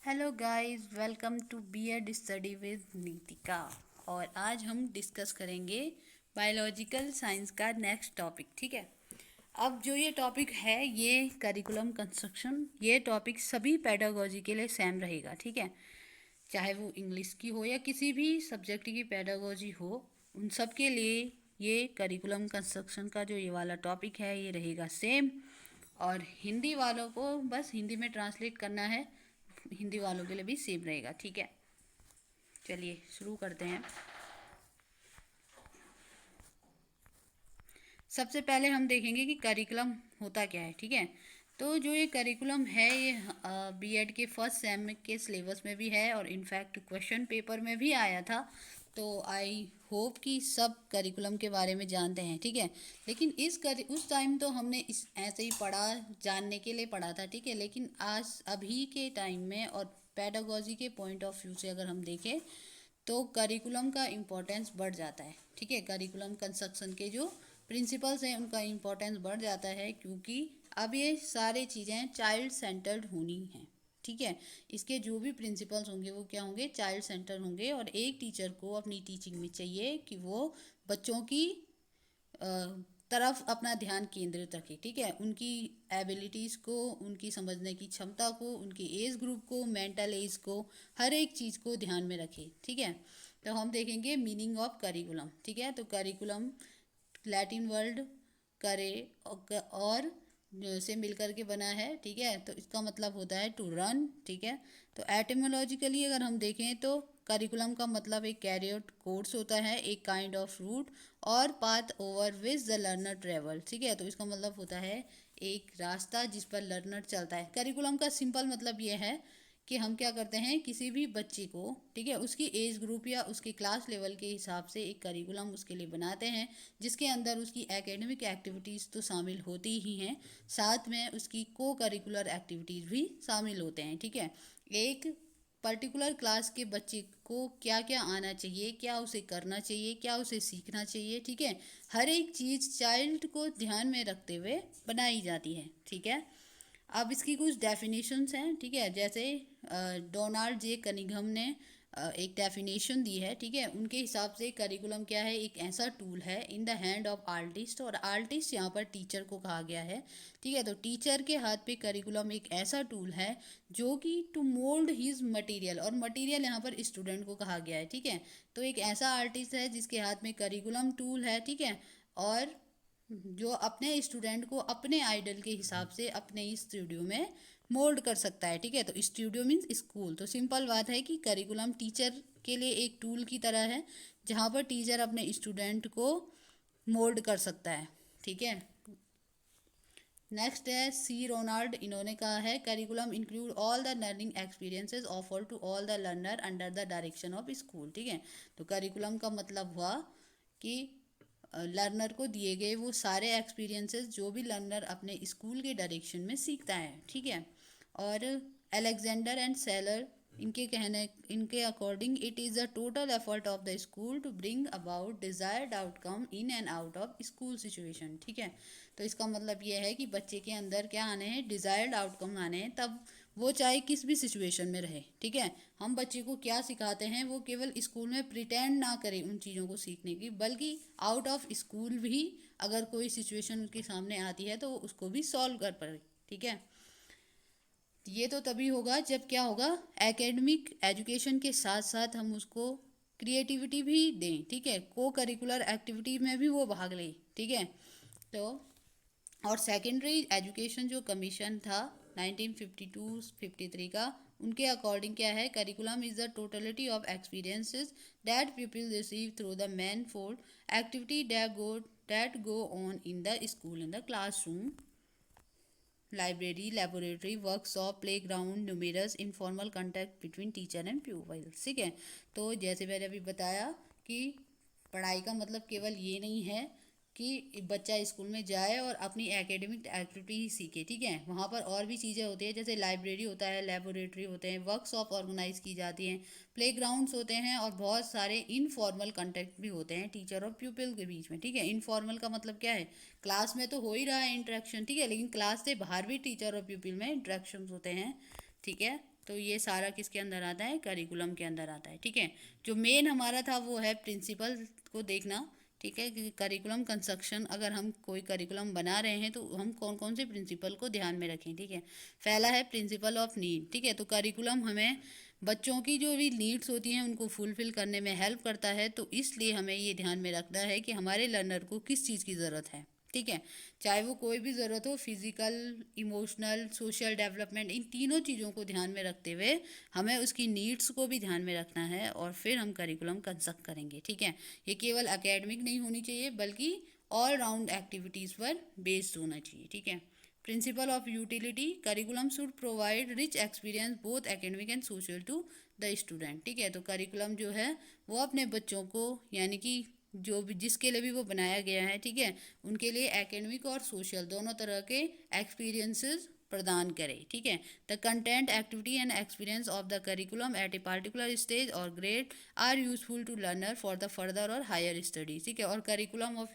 Hello guys, welcome to BEd study with Nitika. और आज हम डिस्कस करेंगे बायोलॉजिकल साइंस का नेक्स्ट टॉपिक। ठीक है। अब जो ये टॉपिक है ये करिकुलम कंस्ट्रक्शन, ये टॉपिक सभी पेडागोजी के लिए सेम रहेगा। ठीक है, चाहे वो इंग्लिश की हो या किसी भी सब्जेक्ट की पेडागोजी हो, उन सब के लिए ये करिकुलम कंस्ट्रक्शन का जो ये वाला टॉपिक है ये रहेगा सेम। और हिंदी वालों को बस हिंदी में ट्रांसलेट करना है, हिंदी वालों के लिए भी सेम रहेगा। ठीक है, चलिए शुरू करते हैं। सबसे पहले हम देखेंगे कि करिकुलम होता क्या है। ठीक है, तो जो ये करिकुलम है ये बीएड के फर्स्ट सेम के सिलेबस में भी है और इनफैक्ट क्वेश्चन पेपर में भी आया था। तो आई होप कि सब करिकुलम के बारे में जानते हैं। ठीक है, लेकिन उस टाइम तो हमने इस ऐसे ही पढ़ा, जानने के लिए पढ़ा था। ठीक है, लेकिन आज अभी के टाइम में और पेडागोजी के पॉइंट ऑफ व्यू से अगर हम देखें तो करिकुलम का इम्पोर्टेंस बढ़ जाता है। ठीक है, करिकुलम कंस्ट्रक्शन के जो प्रिंसिपल्स हैं उनका इम्पोर्टेंस बढ़ जाता है, क्योंकि अब ये सारी चीज़ें चाइल्ड सेंटर्ड होनी हैं। ठीक है, इसके जो भी प्रिंसिपल्स होंगे वो क्या होंगे, चाइल्ड सेंटर होंगे। और एक टीचर को अपनी टीचिंग में चाहिए कि वो बच्चों की तरफ अपना ध्यान केंद्रित रखे। ठीक है, उनकी एबिलिटीज़ को, उनकी समझने की क्षमता को, उनके एज ग्रुप को, मेंटल एज को, हर एक चीज़ को ध्यान में रखे। ठीक है, तो हम देखेंगे मीनिंग ऑफ करिकुलम। ठीक है, तो करिकुलम लैटिन वर्ड करे और से मिलकर के बना है। ठीक है, तो इसका मतलब होता है टू रन। ठीक है, तो एटिमोलॉजिकली अगर हम देखें तो करिकुलम का मतलब एक कैरियर कोर्स होता है, एक काइंड ऑफ रूट और path over which the learner travel. ठीक है, तो इसका मतलब होता है एक रास्ता जिस पर लर्नर चलता है। करिकुलम का सिंपल मतलब ये है कि हम क्या करते हैं, किसी भी बच्चे को, ठीक है, उसकी एज ग्रुप या उसकी क्लास लेवल के हिसाब से एक करिकुलम उसके लिए बनाते हैं, जिसके अंदर उसकी एकेडमिक एक्टिविटीज़ तो शामिल होती ही हैं, साथ में उसकी को करिकुलर एक्टिविटीज़ भी शामिल होते हैं। ठीक है, एक पर्टिकुलर क्लास के बच्चे को क्या क्या आना चाहिए, क्या उसे करना चाहिए, क्या उसे सीखना चाहिए। ठीक है, हर एक चीज़ चाइल्ड को ध्यान में रखते हुए बनाई जाती है। ठीक है, अब इसकी कुछ डेफिनेशंस हैं। ठीक है, जैसे डोनाल्ड जे कनिंघम ने एक डेफिनेशन दी है। ठीक है, उनके हिसाब से करिकुलम क्या है, एक ऐसा टूल है in the hand of artist, और आर्टिस्ट यहाँ पर टीचर को कहा गया है। ठीक है, तो टीचर के हाथ पे करिकुलम एक ऐसा टूल है जो कि टू मोल्ड हिज मटेरियल, और मटेरियल यहाँ पर स्टूडेंट को कहा गया है। ठीक है, तो एक ऐसा आर्टिस्ट है जिसके हाथ में करिकुलम टूल है। ठीक है, और जो अपने स्टूडेंट को अपने आइडल के हिसाब से अपने ही स्टूडियो में मोल्ड कर सकता है। ठीक है, तो स्टूडियो मीन्स स्कूल। तो सिंपल बात है कि करिकुलम टीचर के लिए एक टूल की तरह है, जहाँ पर टीचर अपने स्टूडेंट को मोल्ड कर सकता है। ठीक है, नेक्स्ट है सी रोनाल्ड, इन्होंने कहा है curriculum include all the learning experiences offer to all the learner under the direction of school. ठीक है, तो करिकुलम का मतलब हुआ कि लर्नर को दिए गए वो सारे एक्सपीरियंसेस जो भी लर्नर अपने स्कूल के डायरेक्शन में सीखता है। ठीक है, और अलेक्जेंडर एंड सेलर, इनके according it is the total effort of the school to bring about desired outcome in and out of school situation. ठीक है, तो इसका मतलब ये है कि बच्चे के अंदर क्या आने हैं, डिजायर्ड आउटकम आने हैं, तब वो चाहे किस भी सिचुएशन में रहे। ठीक है, हम बच्चे को क्या सिखाते हैं, वो केवल स्कूल में प्रिटेंड ना करे उन चीज़ों को सीखने की, बल्कि आउट ऑफ स्कूल भी अगर कोई सिचुएशन उसके सामने आती है तो उसको भी सॉल्व कर पाए। ठीक है, ये तो तभी होगा जब क्या होगा, एकेडमिक एजुकेशन के साथ साथ हम उसको क्रिएटिविटी भी दें। ठीक है, को करिकुलर एक्टिविटी में भी वो भाग ले। ठीक है, तो और सेकेंडरी एजुकेशन जो कमीशन था 1952-53 का, उनके अकॉर्डिंग क्या है, curriculum is the totality of experiences that people receive through the man fold activity that go on in the school, in the classroom, library, laboratory, workshop, playground, numerous informal contact between teacher and pupils. ठीक है, तो जैसे मैंने अभी बताया कि पढ़ाई का मतलब केवल ये नहीं है कि बच्चा स्कूल में जाए और अपनी एकेडमिक एक्टिविटी ही सीखे। ठीक है, वहाँ पर और भी चीज़ें होती हैं, जैसे लाइब्रेरी होता है, लेबोरेटरी होते हैं, वर्कशॉप ऑर्गेनाइज की जाती हैं, प्लेग्राउंड्स होते हैं, और बहुत सारे इनफॉर्मल कंटेक्ट भी होते हैं टीचर और प्यूपिल के बीच में। ठीक है, इनफॉर्मल का मतलब क्या है, क्लास में तो हो ही रहा है इंटरेक्शन। ठीक है, लेकिन क्लास से बाहर भी टीचर और प्यूपिल में इंटरेक्शन होते हैं। ठीक है। तो ये सारा किसके अंदर आता है, करिकुलम के अंदर आता है। ठीक है, जो मेन हमारा था वो है प्रिंसिपल को देखना। ठीक है, कि करिकुलम कंस्ट्रक्शन, अगर हम कोई करिकुलम बना रहे हैं तो हम कौन कौन से प्रिंसिपल को ध्यान में रखें। ठीक है, पहला है प्रिंसिपल ऑफ नीड। ठीक है, तो करिकुलम हमें बच्चों की जो भी नीड्स होती हैं उनको फुलफिल करने में हेल्प करता है, तो इसलिए हमें ये ध्यान में रखना है कि हमारे लर्नर को किस चीज़ की ज़रूरत है। ठीक है, चाहे वो कोई भी ज़रूरत हो, फिजिकल, इमोशनल, सोशल डेवलपमेंट, इन तीनों चीज़ों को ध्यान में रखते हुए हमें उसकी नीड्स को भी ध्यान में रखना है और फिर हम करिकुलम कंस्ट्रक्ट करेंगे। ठीक है, ये केवल एकेडमिक नहीं होनी चाहिए बल्कि ऑल राउंड एक्टिविटीज़ पर बेस्ड होना चाहिए। ठीक है, principle of utility, curriculum should provide rich experience both academic and social to the student. ठीक है, तो करिकुलम जो है वो अपने बच्चों को, यानी कि जो भी जिसके लिए भी वो बनाया गया है, ठीक है, उनके लिए एकेडमिक और सोशल दोनों तरह के एक्सपीरियंसेस प्रदान करे। ठीक है, the content, activity and experience of the curriculum at a particular stage और grade are useful to learner for the further और हायर स्टडीज। ठीक है, और curriculum of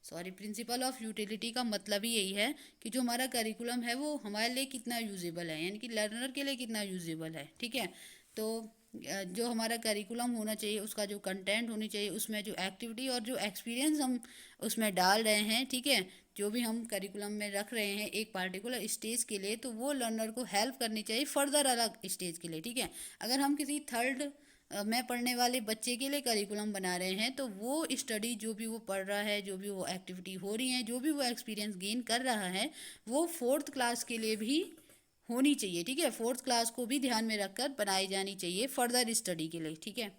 principle of utility का मतलब ही यही है कि जो हमारा करिकुलम है वो हमारे लिए कितना यूजेबल है, यानी कि लर्नर के लिए कितना यूजेबल है। ठीक है, तो जो हमारा करिकुलम होना चाहिए, उसका जो कंटेंट होनी चाहिए, उसमें जो एक्टिविटी और जो एक्सपीरियंस हम उसमें डाल रहे हैं, ठीक है, जो भी हम करिकुलम में रख रहे हैं एक पार्टिकुलर स्टेज के लिए, तो वो लर्नर को हेल्प करनी चाहिए फर्दर अलग स्टेज के लिए। ठीक है, अगर हम किसी थर्ड में पढ़ने वाले बच्चे के लिए करिकुलम बना रहे हैं तो वो स्टडी जो भी वो पढ़ रहा है, जो भी वो एक्टिविटी हो रही है, जो भी वो एक्सपीरियंस गेन कर रहा है, वो फोर्थ क्लास के लिए भी होनी चाहिए। ठीक है, फोर्थ क्लास को भी ध्यान में रखकर बनाई जानी चाहिए फर्दर स्टडी के लिए। ठीक है,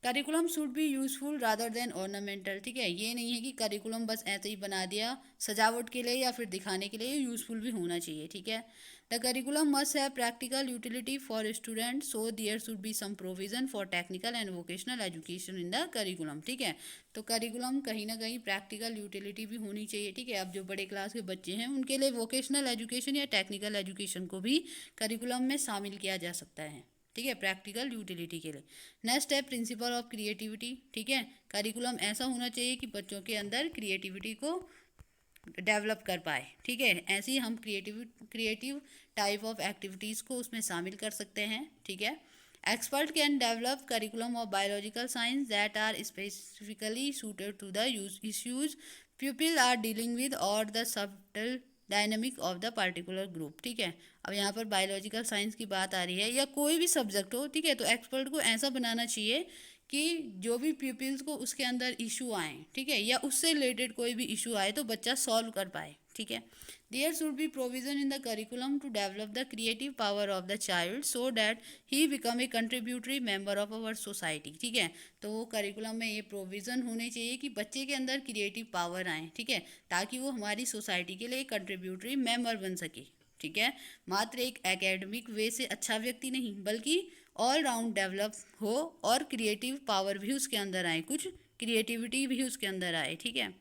curriculum should be useful rather than ornamental. ठीक है, ये नहीं है कि करिकुलम बस ऐसे ही बना दिया सजावट के लिए या फिर दिखाने के लिए, यूजफुल भी होना चाहिए। ठीक है, the curriculum must have practical utility for student, so there should be some provision for technical and vocational education in the curriculum. ठीक है, तो करिकुलम कहीं ना कहीं प्रैक्टिकल यूटिलिटी भी होनी चाहिए। ठीक है, अब जो बड़े क्लास के बच्चे हैं उनके लिए वोकेशनल एजुकेशन या टेक्निकल एजुकेशन को भी करिकुलम में शामिल किया जा सकता है। ठीक है, प्रैक्टिकल यूटिलिटी के लिए। नेक्स्ट है प्रिंसिपल ऑफ क्रिएटिविटी। ठीक है, करिकुलम ऐसा होना चाहिए कि बच्चों के अंदर क्रिएटिविटी को डेवलप कर पाए। ठीक है, ऐसे ही हम क्रिएटिव टाइप ऑफ एक्टिविटीज़ को उसमें शामिल कर सकते हैं। ठीक है, expert can develop curriculum of biological science that are specifically suited to the issues people are dealing with और the subtle dynamic of the particular group. ठीक है, अब यहाँ पर बायोलॉजिकल साइंस की बात आ रही है या कोई भी सब्जेक्ट हो, ठीक है, तो एक्सपर्ट को ऐसा बनाना चाहिए कि जो भी पीपल्स को उसके अंदर इशू आए, ठीक है, या उससे रिलेटेड कोई भी इशू आए तो बच्चा सॉल्व कर पाए। ठीक है, there should be provision in the curriculum to develop the creative power of the child so that he become a contributory member of our society. ठीक है, तो वो करिकुलम में ये प्रोविज़न होने चाहिए कि बच्चे के अंदर क्रिएटिव पावर आए। ठीक है, ताकि वो हमारी सोसाइटी के लिए कंट्रीब्यूटरी मेंबर बन सके। ठीक है, मात्र एक एकेडमिक वे से अच्छा व्यक्ति नहीं बल्कि ऑल राउंड डेवलप हो और क्रिएटिव पावर भी उसके अंदर आए, कुछ क्रिएटिविटी भी उसके अंदर आए। ठीक है,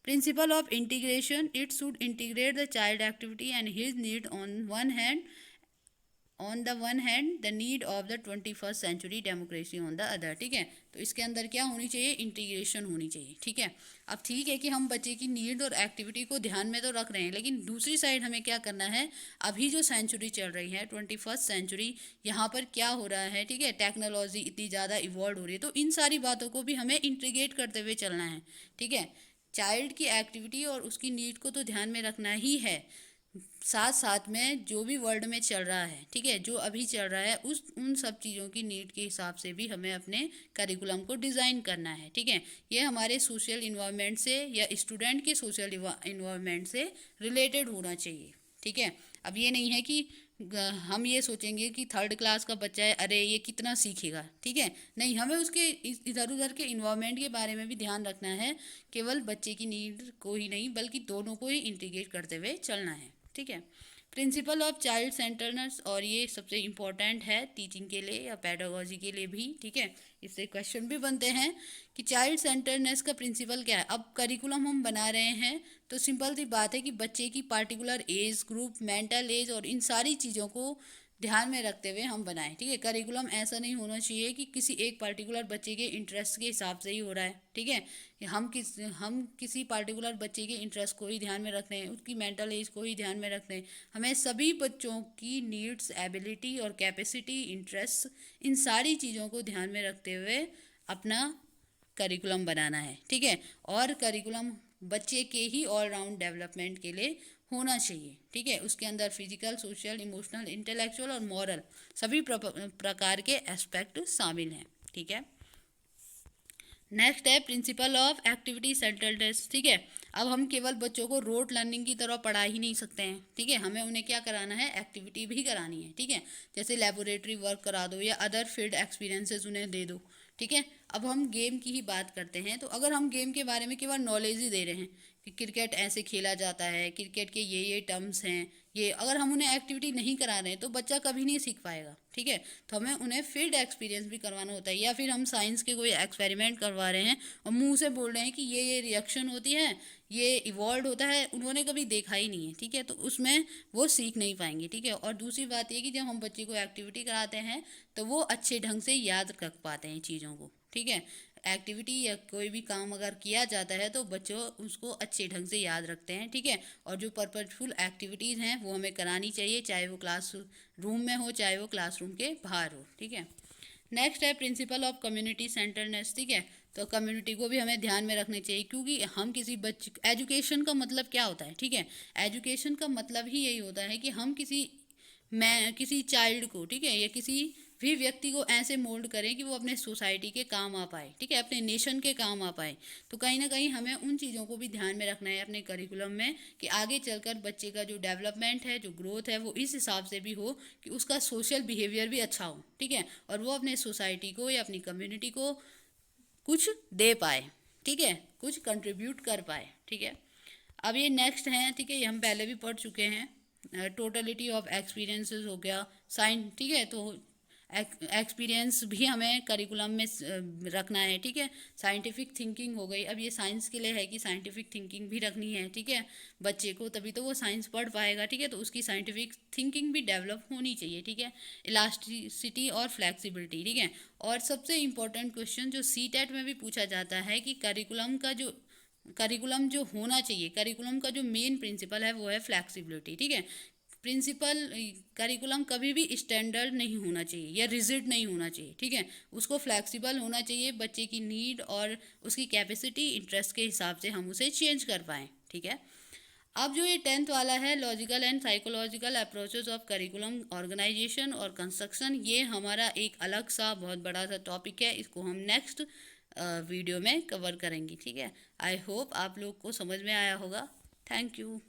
principle of integration, it should integrate the child activity and his need on the one hand the need of the 21st century democracy on the other. ठीक है, तो इसके अंदर क्या होनी चाहिए, इंटीग्रेशन होनी चाहिए। ठीक है, अब ठीक है कि हम बच्चे की नीड और एक्टिविटी को ध्यान में तो रख रहे हैं, लेकिन दूसरी साइड हमें क्या करना है, अभी जो सेंचुरी चल रही है 21st सेंचुरी, यहाँ पर क्या हो रहा है, ठीक है, टेक्नोलॉजी इतनी ज़्यादा इवॉल्व हो रही है, तो इन सारी बातों को भी हमें इंटीग्रेट करते हुए चलना है। ठीक है, चाइल्ड की एक्टिविटी और उसकी नीड को तो ध्यान में रखना ही है, साथ साथ में जो भी वर्ल्ड में चल रहा है, ठीक है, जो अभी चल रहा है उन सब चीज़ों की नीड के हिसाब से भी हमें अपने करिकुलम को डिज़ाइन करना है। ठीक है, ये हमारे सोशल इन्वायरमेंट से या स्टूडेंट के सोशल इन्वायरमेंट से रिलेटेड होना चाहिए। ठीक है, अब ये नहीं है कि हम ये सोचेंगे कि थर्ड क्लास का बच्चा है, अरे ये कितना सीखेगा। ठीक है, नहीं, हमें उसके इधर उधर के इन्वायरमेंट के बारे में भी ध्यान रखना है, केवल बच्चे की नीड को ही नहीं बल्कि दोनों को ही इंटीग्रेट करते हुए चलना है। ठीक है, प्रिंसिपल ऑफ चाइल्ड सेंटरनेस, और ये सबसे इम्पोर्टेंट है टीचिंग के लिए या पेडागोजी के लिए भी। ठीक है, इससे क्वेश्चन भी बनते हैं कि चाइल्ड सेंटरनेस का प्रिंसिपल क्या है। अब करिकुलम हम बना रहे हैं तो सिंपल सी बात है कि बच्चे की particular age group, mental as और इन सारी चीज़ों को ध्यान में रखते हुए हम बनाएं, ठीक है। करिकुलम ऐसा नहीं होना चाहिए कि किसी एक पर्टिकुलर बच्चे के इंटरेस्ट के हिसाब से ही हो रहा है, ठीक है। हम किसी पर्टिकुलर बच्चे के इंटरेस्ट को ही ध्यान में रख रहे हैं, उसकी मेंटल एज को ही ध्यान में रख रहे हैं। हमें सभी बच्चों की नीड्स, एबिलिटी और कैपेसिटी, इंटरेस्ट, इन सारी चीज़ों को ध्यान में रखते हुए अपना करिकुलम बनाना है, ठीक है। और करिकुलम बच्चे के ही ऑलराउंड डेवलपमेंट के लिए होना चाहिए, ठीक है। उसके अंदर फिजिकल, सोशल, इमोशनल, इंटेलेक्चुअल और मॉरल सभी प्रकार के एस्पेक्ट शामिल हैं, ठीक है। नेक्स्ट है प्रिंसिपल ऑफ एक्टिविटी सेंटर्डनेस, ठीक है। अब हम केवल बच्चों को रोट लर्निंग की तरह पढ़ा ही नहीं सकते हैं, ठीक है। हमें उन्हें क्या कराना है, एक्टिविटी भी करानी है, ठीक है। जैसे लेबोरेटरी वर्क करा दो या अदर फील्ड एक्सपीरियंसेस उन्हें दे दो, ठीक है। अब हम गेम की ही बात करते हैं, तो अगर हम गेम के बारे में केवल नॉलेज ही दे रहे हैं कि क्रिकेट ऐसे खेला जाता है, क्रिकेट के ये टर्म्स हैं, ये अगर हम उन्हें एक्टिविटी नहीं करा रहे हैं तो बच्चा कभी नहीं सीख पाएगा, ठीक है। तो हमें उन्हें फील्ड एक्सपीरियंस भी करवाना होता है। या फिर हम साइंस के कोई एक्सपेरिमेंट करवा रहे हैं और मुंह से बोल रहे हैं कि ये रिएक्शन होती है, ये इवॉल्व होता है, उन्होंने कभी देखा ही नहीं है, ठीक है। तो उसमें वो सीख नहीं पाएंगे, ठीक है। और दूसरी बात ये कि जब हम बच्चे को एक्टिविटी कराते हैं तो वो अच्छे ढंग से याद रख पाते हैं चीज़ों को, ठीक है। एक्टिविटी या कोई भी काम अगर किया जाता है तो बच्चों उसको अच्छे ढंग से याद रखते हैं, ठीक है। और जो पर्पजफुल एक्टिविटीज़ हैं वो हमें करानी चाहिए, चाहे वो क्लास रूम में हो, चाहे वो क्लासरूम के बाहर हो, ठीक है। नेक्स्ट है प्रिंसिपल ऑफ कम्युनिटी सेंटरनेस, ठीक है। तो कम्युनिटी को भी हमें ध्यान में रखना चाहिए, क्योंकि हम किसी बच्चे, एजुकेशन का मतलब क्या होता है, ठीक है। एजुकेशन का मतलब ही यही होता है कि हम किसी चाइल्ड को, ठीक है, या किसी भी व्यक्ति को ऐसे मोल्ड करें कि वो अपने सोसाइटी के काम आ पाए, ठीक है, अपने नेशन के काम आ पाए। तो कहीं ना कहीं हमें उन चीज़ों को भी ध्यान में रखना है अपने करिकुलम में कि आगे चलकर बच्चे का जो डेवलपमेंट है, जो ग्रोथ है, वो इस हिसाब से भी हो कि उसका सोशल बिहेवियर भी अच्छा हो, ठीक है। और वो अपने सोसाइटी को या अपनी कम्युनिटी को कुछ दे पाए, ठीक है, कुछ कंट्रीब्यूट कर पाए, ठीक है। अब ये नेक्स्ट हैं, ठीक है, ये हम पहले भी पढ़ चुके हैं। टोटलिटी ऑफ एक्सपीरियंसेस हो गया, साइन, ठीक है। तो एक्सपीरियंस भी हमें करिकुलम में रखना है, ठीक है। साइंटिफिक थिंकिंग हो गई, अब ये साइंस के लिए है कि साइंटिफिक थिंकिंग भी रखनी है, ठीक है, बच्चे को, तभी तो वो साइंस पढ़ पाएगा, ठीक है। तो उसकी साइंटिफिक थिंकिंग भी डेवलप होनी चाहिए, ठीक है। इलास्टिसिटी और फ्लेक्सिबिलिटी, ठीक है। और सबसे इम्पोर्टेंट क्वेश्चन जो सीटेट में भी पूछा जाता है कि करिकुलम जो होना चाहिए, करिकुलम का जो मेन प्रिंसिपल है वो है फ्लैक्सिबिलिटी, ठीक है। प्रिंसिपल करिकुलम कभी भी स्टैंडर्ड नहीं होना चाहिए या रिजिड नहीं होना चाहिए, ठीक है। उसको फ्लैक्सिबल होना चाहिए, बच्चे की नीड और उसकी कैपेसिटी, इंटरेस्ट के हिसाब से हम उसे चेंज कर पाएँ, ठीक है। अब जो ये 10th वाला है, logical and psychological approaches of curriculum organisation और कंस्ट्रक्शन, ये हमारा एक अलग सा बहुत बड़ा सा टॉपिक है, इसको हम नेक्स्ट वीडियो में कवर करेंगे, ठीक है। आई होप आप लोग को समझ में आया होगा। Thank you.